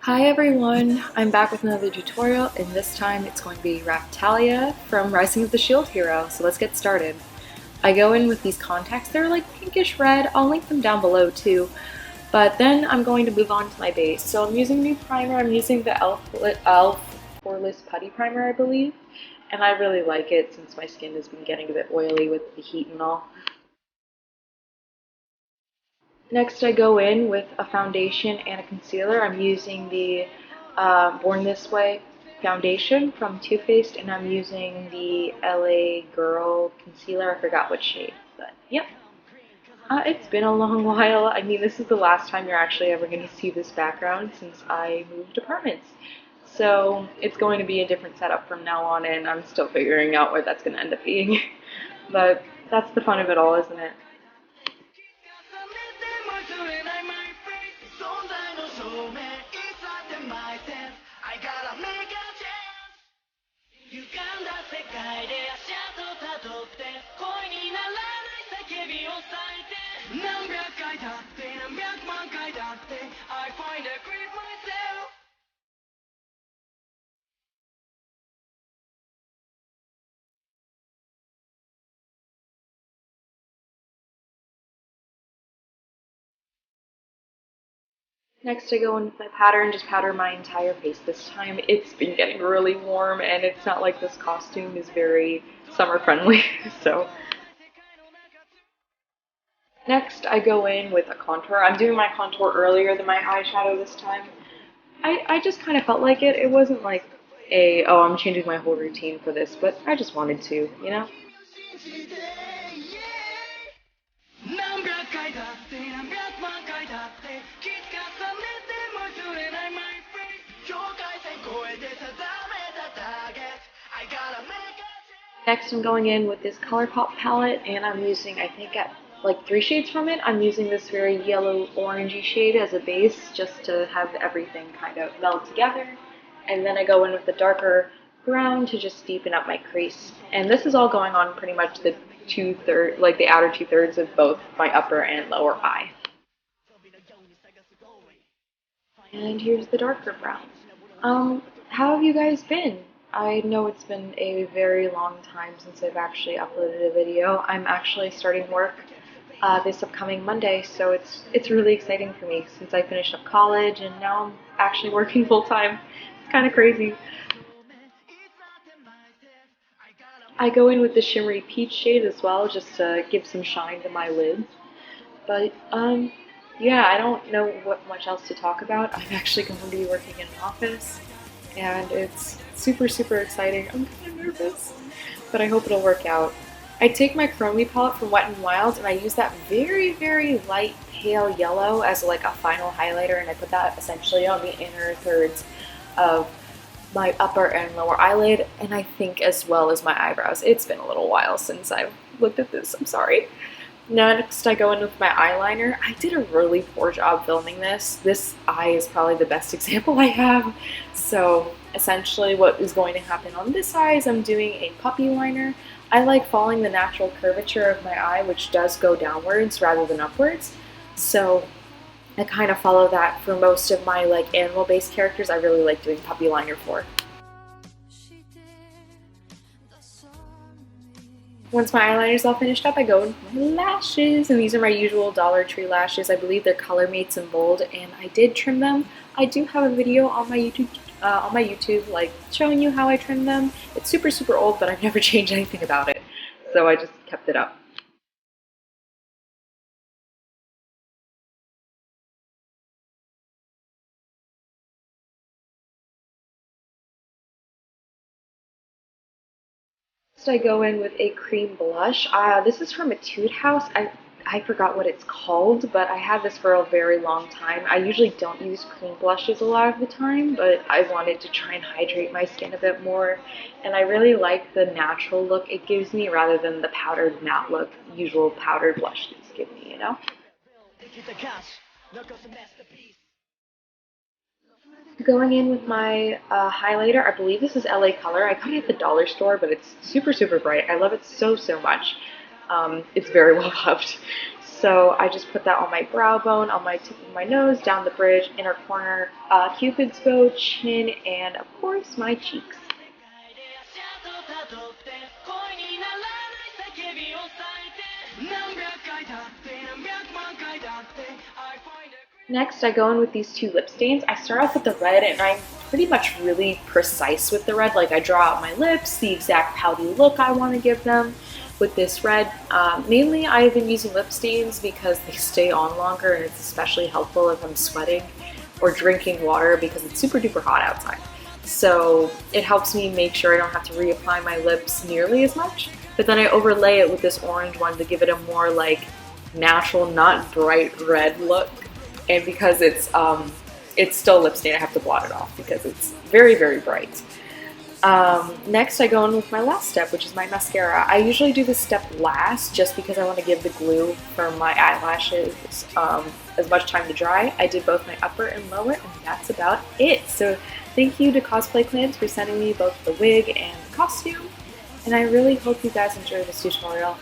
Hi everyone, I'm back with another tutorial, and this time it's going to be Raphtalia from Rising of the Shield Hero, so let's get started. I go in with these contacts, they're like pinkish red, I'll link them down below too, but then I'm going to move on to my base. So I'm using a new primer, I'm using the Elf Poreless Putty Primer I believe, and I really like it since my skin has been getting a bit oily with the heat and all. Next, I go in with a foundation and a concealer. I'm using the Born This Way foundation from Too Faced, and I'm using the LA Girl concealer. I forgot what shade, but yep. It's been a long while. I mean, this is the last time you're actually ever going to see this background since I moved apartments. So it's going to be a different setup from now on, and I'm still figuring out where that's going to end up being. But that's the fun of it all, isn't it? Next I go in with my powder and just powder my entire face this time. It's been getting really warm and it's not like this costume is very summer friendly, so. Next I go in with a contour. I'm doing my contour earlier than my eyeshadow this time. I just kind of felt like it. It wasn't like oh, I'm changing my whole routine for this, but I just wanted to, you know? Next, I'm going in with this ColourPop palette, and I'm using, I think, like 3 shades from it. I'm using this very yellow orangey shade as a base just to have everything kind of meld together. And then I go in with the darker brown to just deepen up my crease. And this is all going on pretty much the like the outer 2/3 of both my upper and lower eye. And here's the darker brown. How have you guys been? I know it's been a very long time since I've actually uploaded a video. I'm actually starting work this upcoming Monday, so it's really exciting for me since I finished up college and now I'm actually working full time. It's kind of crazy. I go in with the shimmery peach shade as well, just to give some shine to my lids. But yeah, I don't know what much else to talk about. I'm actually going to be working in an office, and it's super exciting. I'm kind of nervous, but I hope it'll work out. I take my Chromie palette from Wet n Wild, and I use that very light pale yellow as like a final highlighter, and I put that essentially on the inner thirds of my upper and lower eyelid, and I think as well as my eyebrows. It's been a little while since I've looked at this, I'm sorry. Next, I go in with my eyeliner. I did a really poor job filming this. This eye is probably the best example I have. So essentially what is going to happen on this eye is I'm doing a puppy liner. I like following the natural curvature of my eye, which does go downwards rather than upwards. So I kind of follow that for most of my like animal-based characters. I really like doing puppy liner for. Once my eyeliner is all finished up, I go in with my lashes, and these are my usual Dollar Tree lashes. I believe they're Color Mates in Bold, and I did trim them. I do have a video on my YouTube, like showing you how I trim them. It's super old, but I've never changed anything about it, so I just kept it up. Next, I go in with a cream blush. This is from Etude House. I forgot what it's called, but I had this for a very long time. I usually don't use cream blushes a lot of the time, but I wanted to try and hydrate my skin a bit more, and I really like the natural look it gives me rather than the powdered matte look usual powdered blushes give me, you know? Going in with my highlighter, I believe this is LA Color. I got it at the dollar store, but it's super bright. I love it so much. It's very well loved. So I just put that on my brow bone, on my tip of my nose, down the bridge, inner corner, cupid's bow, chin, and of course my cheeks. Next, I go in with these two lip stains. I start off with the red, and I'm pretty much really precise with the red. Like, I draw out my lips, the exact pouty look I want to give them with this red. Mainly, I've been using lip stains because they stay on longer, and it's especially helpful if I'm sweating or drinking water because it's super duper hot outside. So it helps me make sure I don't have to reapply my lips nearly as much. But then I overlay it with this orange one to give it a more like natural, not bright red look. And because it's still lip stain, I have to blot it off because it's very, very bright. Next, I go in with my last step, which is my mascara. I usually do this step last just because I want to give the glue for my eyelashes as much time to dry. I did both my upper and lower, and that's about it. So thank you to Cosplay Clans for sending me both the wig and the costume. And I really hope you guys enjoy this tutorial.